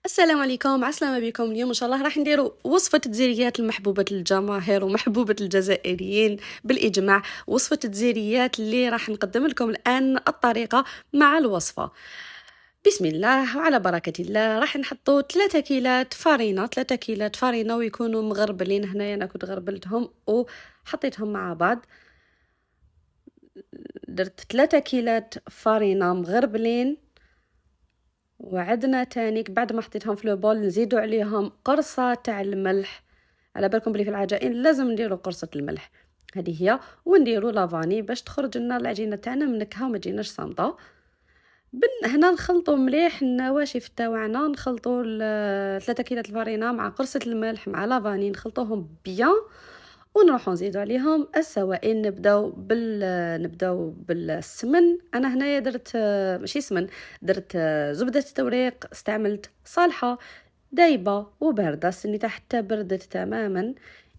السلام عليكم، عسلامة بكم. اليوم ان شاء الله راح نديروا وصفة التزيريات المحبوبة للجماهير ومحبوبة الجزائريين بالاجماع. وصفة التزيريات اللي راح نقدم لكم الان الطريقة مع الوصفة. بسم الله وعلى بركة الله. راح نحطوا 3 كيلات فرينة، 3 كيلات فرينة ويكونوا مغربلين. هنايا انا كنت غربلتهم وحطيتهم مع بعض. درت 3 كيلات فرينة مغربلين، وعدنا تانيك بعد ما حطيتهم في لوبول نزيدوا عليهم قرصة تاع الملح. على بالكم بلي في العجائن لازم نديروا قرصة الملح، هذه هي. ونديروا لافاني باش تخرج لنا العجينة تاعنا منكهة وما تجيناش صامتة. هنا نخلطوا مليح النواشف تاعنا، نخلطوا 3 كيلات الفرينة مع قرصة الملح مع لافاني، نخلطوهم بيان ونروحوا نزيدوا عليهم السوائل. نبداو بالسمن. انا هنايا درت ماشي سمن، درت زبده التوريق، استعملت صالحه دايبه وبارده، سنيتها حتى بردت تماما،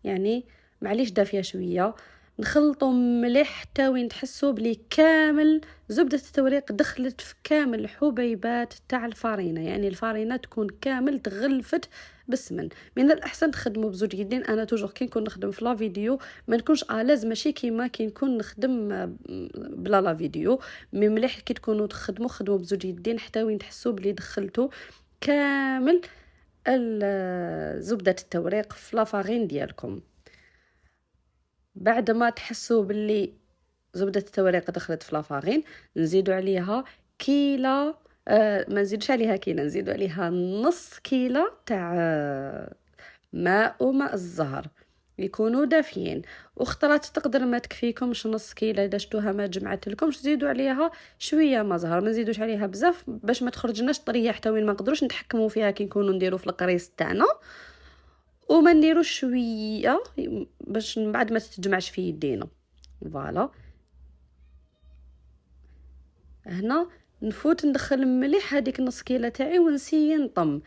يعني معليش دافيه شويه. نخلطوا مليح حتى وين تحسوا بلي كامل زبده التوريق دخلت في كامل الحبيبات تاع الفرينه، يعني الفرينه تكون كامل تغلفت بالسمن. من الاحسن تخدموا بزوج يدين. انا توجور كي نكون نخدم في لا فيديو ما نكونش الاز، ماشي كيما كي نكون نخدم بلا لا فيديو. مليح كي تكونوا خدموا بزوج يدين حتى وين تحسوا بلي دخلتوا كامل زبده التوريق في لافارين ديالكم. بعد ما تحسوا باللي زبده التوريق دخلت في لافارين نزيدوا عليها كيلو، ما نزيدوش عليها كيلو، نزيدوا عليها نص كيلو تاع ماء وماء الزهر يكونوا دافيين. وخطرات تقدر ما تكفيكمش نص كيلو، اذا شتوها ما جمعت لكمش زيدوا عليها شويه ماء زهر، ما نزيدوش عليها بزاف باش ما تخرجناش طريه حتى وين ما نقدروش نتحكموا فيها كي نكونوا نديروا في القريص تاعنا. وما نديروش شويه باش من بعد ما تتجمعش في يدينا. فوالا هنا نفوت ندخل مليح هذيك نص كيلو تاعي ونسي نطم.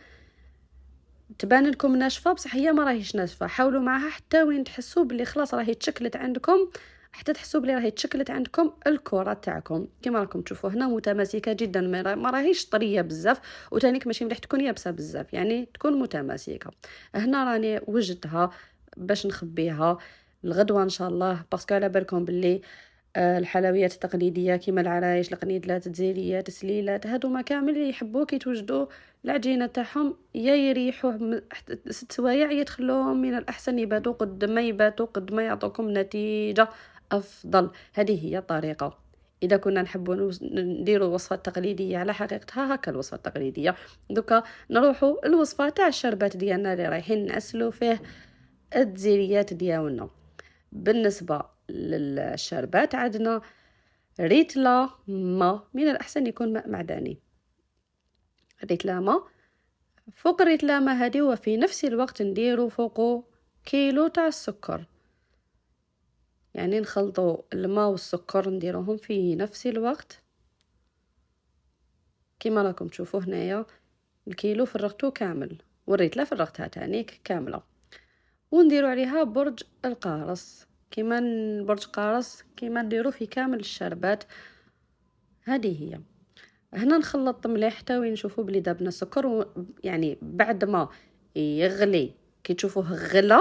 تبان لكم ناشفه بصح هي ما راهيش ناشفه، حاولوا معها حتى وين تحسوا بلي خلاص راهي تشكلت عندكم، حتى تحسوا بلي راهي تشكلت عندكم الكره تاعكم كما راكم تشوفوا هنا متماسكه جدا، ما راهيش طريه بزاف وتانيك ماشي مليح تكون يابسه بزاف، يعني تكون متماسكه. هنا راني وجدتها باش نخبيها الغدوه ان شاء الله، باسكو على بالكم بلي الحلويات التقليديه كيما العرايش، القنيدلات، التزيريات، السليلات، هادو ما كامل يحبوا كي توجدوا العجينه تاعهم يا يريحوه 6 سوايع يتخلوهم، من الاحسن يباتوا قد ما يباتوا قد ما يعطوكم نتيجه افضل. هذه هي الطريقه. اذا كنا نحبوا نديروا الوصفه التقليديه على حقيقتها هكا الوصفه التقليديه. دوكا نروحوا الوصفه تاع الشربات ديالنا اللي رايحين نعسلوا فيه التزيريات ديالنا. بالنسبة للشربات عندنا ريتلا ما، من الأحسن يكون ماء معدني. ريتلا ما، فوق الريتلا ما هذه وفي نفس الوقت نديرو فوقو كيلو تاع السكر، يعني نخلطوا الماء والسكر نديروهم في نفس الوقت كما راكم تشوفوا هنايا. الكيلو فرغتو كامل والريتلا فرغتها تانيك كاملة، ونديرو عليها برج القارص كيما برج قارص كيما نديرو في كامل الشربات. هذه هي. هنا نخلط مليح حتى وين نشوفوا بلي دابنا السكر يعني بعد ما يغلي كي تشوفوه غلا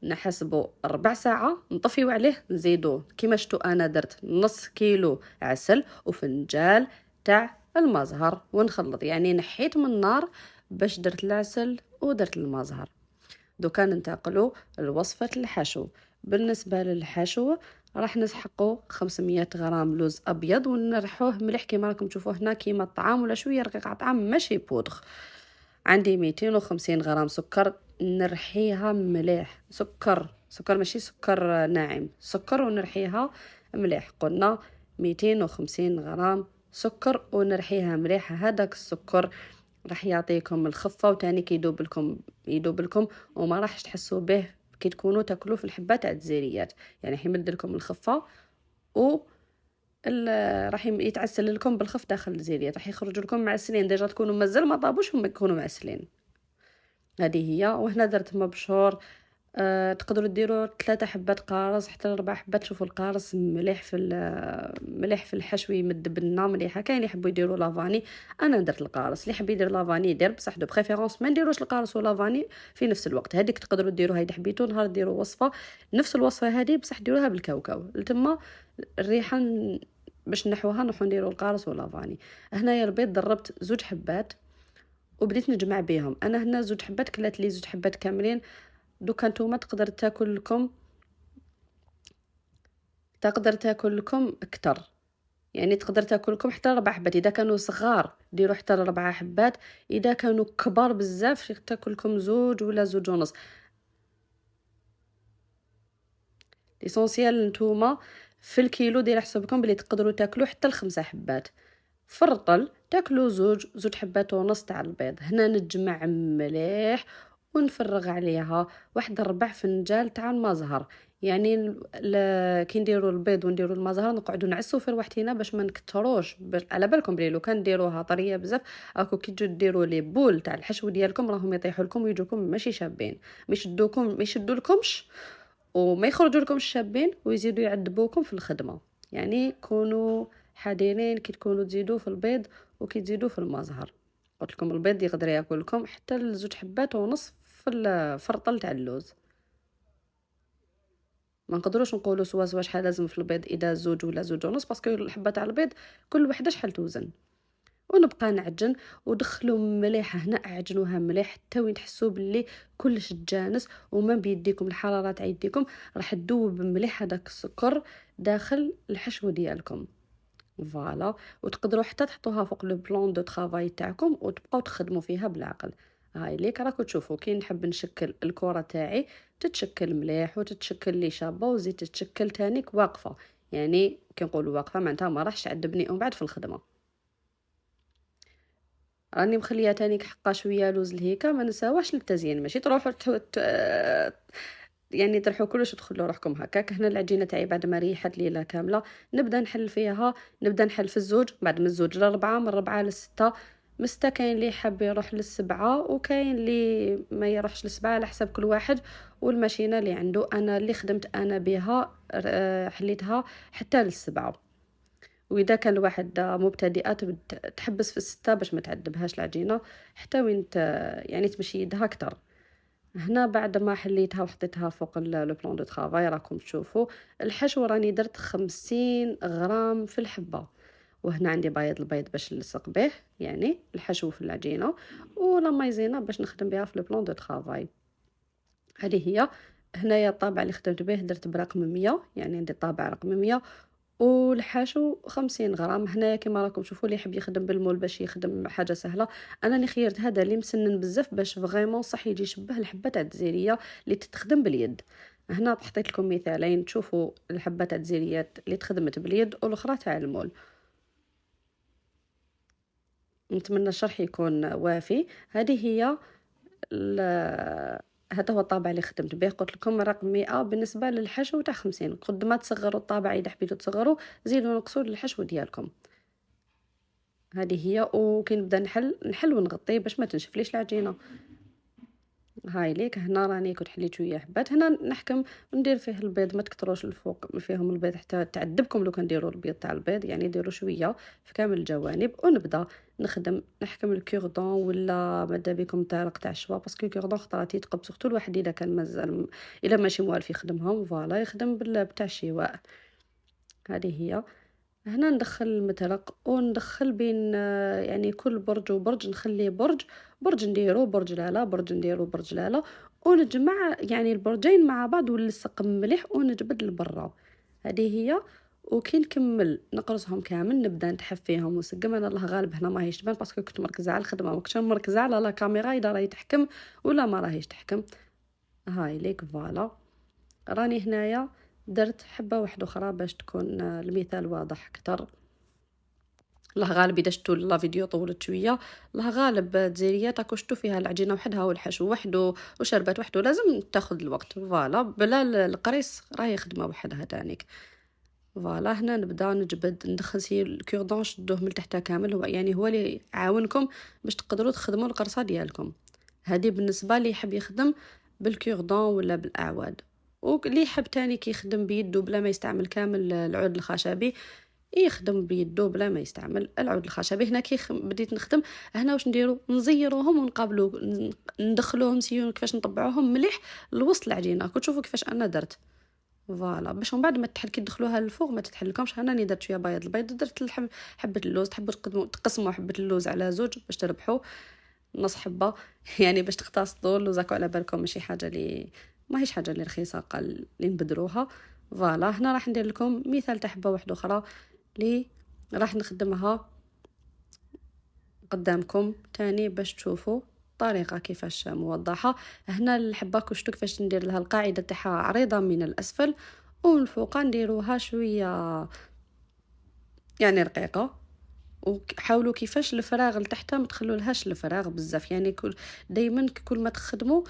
نحسبوا 4 ساعة نطفيو عليه، نزيدوه كيما شتو انا درت نص كيلو عسل وفنجال تاع المزهر ونخلط، يعني نحيت من النار باش درت العسل ودرت المزهر. دوكا ننتقلوا لوصفة الحشو. بالنسبة للحشو راح نسحقوا 500 غرام لوز ابيض ونرحوه مليح كيما راكم تشوفوا هنا كيما الطعام ولا شويه رقيق طعام ماشي بودغ. عندي 250 غرام سكر نرحيها مليح، سكر ماشي سكر ناعم، سكر ونرحيها مليح. قلنا 250 غرام سكر ونرحيها مليح. هذاك السكر راح يعطيكم الخفه وتاني يدوب لكم وما راحش تحسوا به كي تكونوا تاكلوا في الحبات تاع الزيريات، يعني يمد لكم الخفه و راح يتعسل لكم بالخف داخل الزيريات، راح يخرجوا لكم معسلين ديجا تكونوا مازال ما طابوش هم يكونوا معسلين. هذه هي. وهنا درت مبشور تقدروا ديروا 3 حبات قارص حتى 4 حبات. شوفوا القارص مليح مليح في الحشو، يمد بنه مليحه. كاين اللي يحبوا يديروا لافاني، انا درت القارص. اللي يحب يدير لافاني يدير، بصح دو بريفيرونس ما نديروش القارص ولافاني في نفس الوقت. هذيك تقدروا ديروها اذا حبيتوا نهار ديروا وصفه نفس الوصفه هذه، بصح ديروها بالكاوكاو تما الريحه. باش نحوها نروحوا نديروا القارص ولافاني. هنايا البيض ضربت 2 حبات وبديت نجمع بيهم. انا هنا 2 حبات كلات لي 2 حبات كاملين. دوكا نتوما تقدر تاكل لكم اكثر، يعني تقدر تاكل لكم حتى 4 حبات. اذا كانوا صغار ديروا حتى 4 حبات، اذا كانوا كبار بزاف تاكل لكم 2 ولا 2 ونص. ليسونسيال نتوما في الكيلو دير حسابكم بلي تقدروا تاكلوا حتى ل5 حبات. في الرطل تاكلوا 2 حبات ونص تاع البيض. هنا نجمع مليح ونفرغ عليها واحد 4 فنجال تاع المزهر. يعني كي نديروا البيض ونديروا المزهر نقعدوا نعسوا في رواحتنا باش ما نكثروش. على بالكم بلي لو كان ديروها طريه بزاف اكو كي تجوا ديروا لي بول تاع الحشو ديالكم راهم يطيحوا لكم ويجوكم ماشي شابين، ما يشدوا لكمش وما يخرجوا لكم شابين ويزيدوا يعذبوكم في الخدمه. يعني كونوا حذرين كي تكونوا تزيدوا في البيض وكي تزيدوا في المزهر. قلت لكم البيض يقدر ياكل لكم حتى ل2 حبات ونص في الفرطل تاع اللوز. ما نقدروش نقولوا سوا شحال لازم في البيض، اذا 2 ولا 2 ونص، باسكو الحبه تاع البيض كل وحده شحال توزن. ونبقى نعجن ودخلوا مليحه. هنا اعجنوها مليح حتى وين تحسوا باللي كلش تجانس وما بيديكم الحراره تاع يديكم راح تذوب مليح هذاك السكر داخل الحشو ديالكم. فوالا. وتقدروا حتى تحطوها فوق لو بلان دو طرافاي تاعكم وتبقاو تخدموا فيها بالعقل. هاي ليك راكو تشوفوا كي نحب نشكل الكره تاعي تتشكل مليح وتتشكل لي شابه وزيد تتشكل تانيك واقفه. يعني كي نقولوا واقفه معناتها ما راحش تعذبني ومن بعد في الخدمه. راني مخليه تانيك حقه شويه لوز لهيكا. ما نساوهش للتزيين، ماشي تروحوا يعني ترحوا كلش وتخلوا روحكم هكاك. هنا العجينه تاعي بعد ما ريحت ليله كامله نبدا نحل فيها. نبدا نحل في الزوج، بعد من الزوج ل4، من 4 ل6. مستا كاين اللي حاب يروح ل7 وكاين اللي ما يروحش ل7 على حسب كل واحد والماشينه اللي عنده. انا اللي خدمت انا بها حليتها حتى ل7. واذا كان الواحد مبتدئه تحبس في 6 باش ما تعذبهاش العجينه حتى وين يعني تمشي يدها اكثر. هنا بعد ما حليتها وحطيتها فوق لو بلان دو طرافاي راكم تشوفوا الحشو راني درت 50 غرام في الحبه. وهنا عندي بيض البيض باش نلصق به، يعني الحشو في العجينه، ولا مايزينا باش نخدم بها في لو بلان دو طرافاي. هذه هي. هنايا الطابع اللي خدمت به درت برقم 100، يعني عندي طابع رقم 100 والحشو 50 غرام. هنايا كما راكم تشوفوا اللي يحب يخدم بالمول باش يخدم حاجه سهله. انا اللي خيرت هذا اللي مسنن بزاف باش فريمون صح يجي يشبه الحبه تاع الجزيريه اللي تتخدم باليد. هنا حطيت لكم مثالين تشوفوا الحبه تاع الجزيريات اللي تخدمت باليد والاخرى تاع المول. نتمنى الشرح يكون وافي. هذه هي هذا هو الطابع اللي خدمت به. قلت لكم رقم 100 بالنسبه للحشو تاع 50. قد ما تصغروا الطابع اذا حبيتوا تصغروا زيدوا نقصوا للحشو ديالكم. هذه هي. وكي نبدا نحل ونغطيه باش ما تنشفليش العجينه. هاي ليك. هنا راني كنت حليت شويه حبات. هنا نحكم ندير فيه البيض، ما تكثروش الفوق فيهم البيض حتى تعذبكم. لو كنديروا البيض تاع البيض يعني ديروا شويه في كامل الجوانب. ونبدا نحكم الكوردون ولا ماذا بكم طارق تاع الشوا، باسكو الكوردون خطرات يتقب سورتو الواحد اذا كان مازال الا ماشي موالف يخدمهم فوالا يخدم بتاع الشواء. هذه هي. هنا ندخل المطرق وندخل بين يعني كل برج وبرج نخلي برج نديرو برج لالا، برج نديرو برج لالا، ونجمع يعني البرجين مع بعض ونلصق مليح ونجبد لبرا. هذه هي. وكي نكمل نقرصهم كامل نبدا نتحف فيهم ونسقم. انا الله غالب هنا ما هيش تبان باسكو كنت مركزه على الخدمه، ما كنتش مركزه على لا كاميرا اذا راهي تحكم ولا ما راهيش تحكم. هاي ليك. فوالا. راني هنايا درت حبه واحده اخرى باش تكون المثال واضح اكثر. الله غالب اذا شفتوا لا فيديو طولت شويه، الله غالب الجزيريات راكو شفتوا فيها العجينه وحدها والحشو وحده وشربات وحده، لازم تاخذ الوقت. فوالا. بلا القريص راهي خدمه وحدها تانيك. فوالا. هنا نبدا نجبد ندخل سي الكوردون شدوه من تحت كامل، هو يعني هو اللي يعاونكم باش تقدروا تخدموا القرصه ديالكم. هذه بالنسبه لي يحب يخدم بالكوردون ولا بالاعواد. واللي يحب تاني كيخدم بيدو بلا ما يستعمل كامل العود الخشبي يخدم بيدو بلا ما يستعمل العود الخشبي. هنا بديت نخدم هنا واش نديرو نزيروهم ونقابلو ندخلوهم سيون كيفاش نطبعوهم مليح لوسط العجينه. كنت تشوفوا كيفاش انا درت فوالا باش من بعد ما تحل كي تدخلوها للفوق ما تتحلكمش. انا راني درت شويه بياض البيض، درت حبه اللوز. تحبوا تقسموا حبه اللوز على زوج باش تربحوا نص حبه يعني باش تقتصدوا اللوز على بالكم ماشي حاجه اللي ماهيش حاجه اللي رخيصه قال اللي نبدروها. فوالا هنا راح ندير لكم مثال تاع حبه واحده اخرى اللي راح نخدمها قدامكم تاني باش تشوفوا طريقه كيفاش موضحه. هنا الحبه كشتو كيفاش ندير لها القاعده تاعها عريضه من الاسفل ومن الفوق نديروها شويه يعني رقيقه. وحاولوا كيفاش الفراغ لتحت ما تخلولهاش الفراغ بزاف، يعني دائما كل ما تخدموا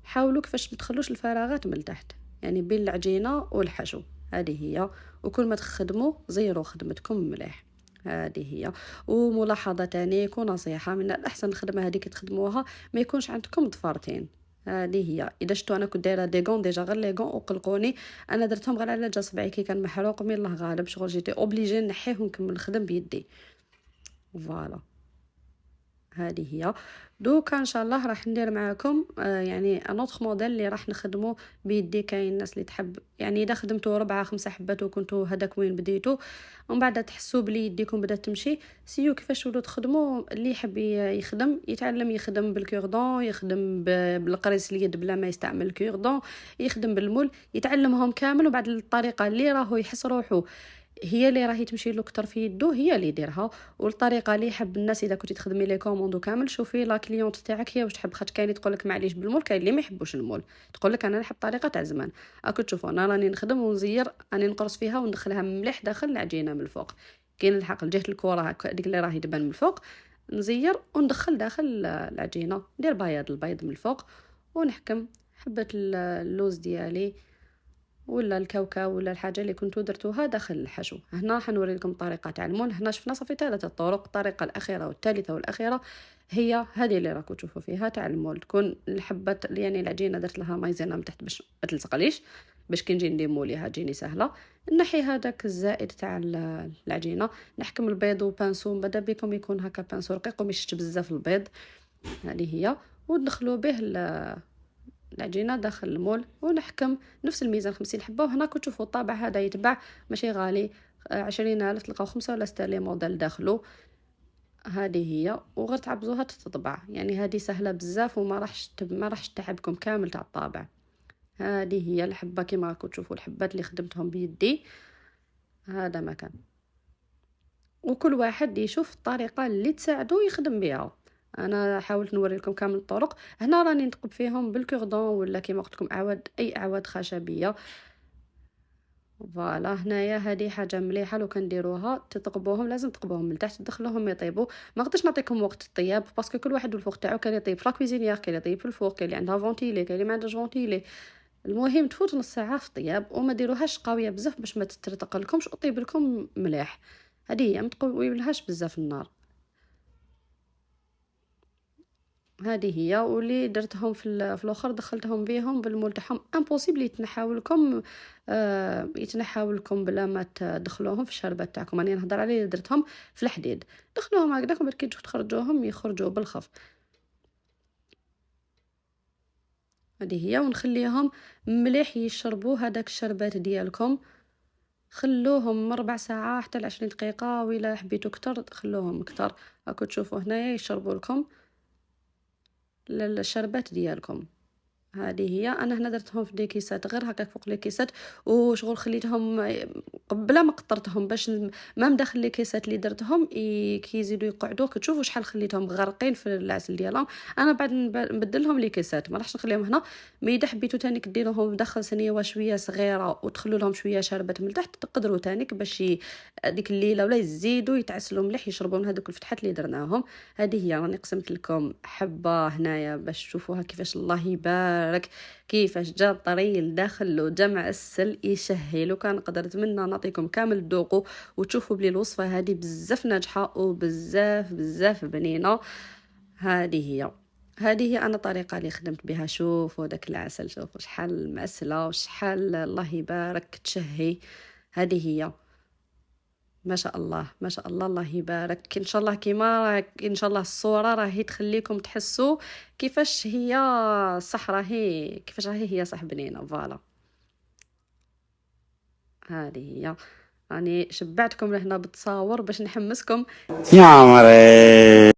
حاولوا كيفاش ما تخلوش الفراغات من تحت يعني بين العجينه والحشو. هذه هي. وكل ما تخدموا زيروا خدمتكم مليح. هذه هي. وملاحظه تاني ونصيحه من الاحسن الخدمه هذه كي تخدموها ما يكونش عندكم ضفارتين. هذه هي. اذا شفتوا انا كنت دايره دي غون ديجا غير لي غون وقلقوني انا درتهم غير على جا صبعي كي كان محروق من الله غالب شغل جيتي اوبليجي نحيه ونكمل نخدم بيدي. فوالا هذه هي. دوكا ان شاء الله راح ندير معاكم يعني انوتخ موديل اللي راح نخدمه بيدي. كاين الناس اللي تحب يعني اذا خدمتوا 4-5 حبات وكنتوا هذاك وين بديتوا ومن بعد تحسوا بلي يديكم بدات تمشي سيو كيفاش تولوا تخدموا. اللي يحب يخدم يتعلم يخدم بالكوردون، يخدم بالقريص اليد بلا ما يستعمل الكوردون، يخدم بالمول، يتعلمهم كامل وبعد الطريقه اللي راهو يحس روحه هي اللي راهي تمشي له اكثر في يدو هي اللي يديرها. والطريقه اللي يحب الناس اذا كنتي تخدمي لي كوموندو كامل شوفي لا كليونط تاعك هي واش تحب. خاطر كاين تقول لك معليش بالمول، كاين اللي ما يحبوش المول تقول لك انا نحب طريقه تاع زمان. راكم تشوفوا انا راني نخدم ونزير راني نقرص فيها وندخلها مليح داخل العجينه من الفوق. كاين الحق لجهه الكره هذيك اللي راهي تبان من الفوق نزير وندخل داخل العجينه. ندير بياض البيض من الفوق ونحكم حبه اللوز ديالي ولا الكاوكاو ولا الحاجه اللي كنتو درتوها داخل الحشو. هنا حنوري لكم طريقه تاع المول. هنا شفنا صافي 3 طرق. الطريقه الاخيره والثالثه والاخيره هي هذه اللي راكم تشوفوا فيها تاع المول. تكون الحبه يعني العجينه درت لها مايزينا من تحت باش ما تلصقليش باش كي نجي نديموليها تجيني سهله. نحي هذاك الزائد تاع العجينه. نحكم البيض وبانسو بدا بكم يكون هكا بانسو رقيق ومش بزاف البيض. هذه هي. وندخلوا به العجينه داخل المول ونحكم نفس الميزان 50 حبه. وهنا كنت تشوفوا الطابع هذا يتباع ماشي غالي 20,000 تلقاو 5 ولا 6 لي موديل داخلو. هذه هي. وغير تعبزوها تطبع يعني هذه سهله بزاف وما راحش تعبكم كامل تاع الطابع. هذه هي الحبه كما راكم تشوفوا الحبات اللي خدمتهم بيدي هذا مكان. وكل واحد يشوف الطريقه اللي تساعده يخدم بها. انا حاولت نوري لكم كامل الطرق. هنا راني نثقب فيهم بالكوردون ولا كما قلت لكم اي اعواد خشبيه. فوالا هنايا هذه حاجه مليحه لو كنديروها تثقبوهم لازم تثقبوهم من تحت تدخلوهم يطيبوا. ما قدرتش نعطيكم وقت الطياب باسكو كل واحد والفوق تاعو. كان يطيب في لاكويزينيير، كان يطيب في الفوق، كاين اللي عندها فونتيلي، كاين اللي ما عندهاش فونتيلي. المهم تفوت نص ساعه في الطياب وما ديروهاش قويه بزاف باش ما تترتق لكمش وطيب لكم مليح. هذه هي ما تقويولهاش بزاف النار. هذه هي. واللي درتهم في الاخر دخلتهم بيهم بالمول تاعهم امبوسيبل يتنحاو لكم يتنحاو لكم بلا ما تدخلوهم في الشربات تاعكم. راني نهضر على اللي درتهم في الحديد دخلوهم هكذاك وبعد كي تخرجوهم يخرجوا بالخف. هذه هي. ونخليهم مليح يشربوا هذاك الشربات ديالكم. خلوهم من 4 ساعات حتى 20 دقيقه ولا حبيتوا كتر خلوهم كتر. راكم تشوفوا هنايا يشربوا لكم الشربات ديالكم. هذه هي. انا هنا درتهم في دي كيسات غير هكاك فوق لي كيسات وشغل خليتهم قبل ما قطرتهم باش ما مداخل لي كيسات اللي درتهم كي يزيدوا يقعدوا كتشوفوا شحال خليتهم غارقين في العسل ديالهم. انا بعد نبدلهم لي كيسات ما راحش نخليهم هنا. مي اذا حبيتوا تاني ديروهم داخل صينيه شويه صغيره وتخلوا لهم شويه شربات من تحت تقدروا تانيك باش ديك الليله ولا يزيدوا يتعسلوا مليح يشربوا من هذوك الفتحات اللي درناهم. هذه هي. راني قسمت لكم حبه هنايا باش تشوفوها كيفاش الله يبارك كيفاش جا طري لداخل وجا معسل يشهي. لو كان قدرت منا نعطيكم كامل الذوق وتشوفوا بلي الوصفه هذه بزاف ناجحه وبزاف بنينه. هذه هي. هذه هي انا الطريقه اللي خدمت بها. شوفوا داك العسل، شوفوا شحال معسله وشحال الله يبارك تشهي. هذه هي، ما شاء الله ما شاء الله، الله يبارك. ان شاء الله كيما ان شاء الله الصوره راهي تخليكم تحسوا كيفاش هي صح، راهي كيفاش راهي هي صح بنينه. فوالا هذه هي. راني شبعتكم لهنا بالتصاور باش نحمسكم. يا عمري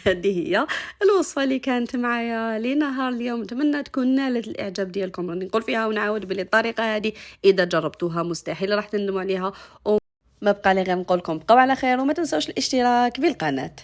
هذه هي الوصفه اللي كانت معايا لنهار اليوم. نتمنى تكون نالت الاعجاب ديالكم. راني نقول فيها ونعاود بلي الطريقه هذه اذا جربتوها مستحيل راح تندموا عليها. وما بقى لي غير نقول لكم بقاو على خير، وما تنسوش الاشتراك بالقناه.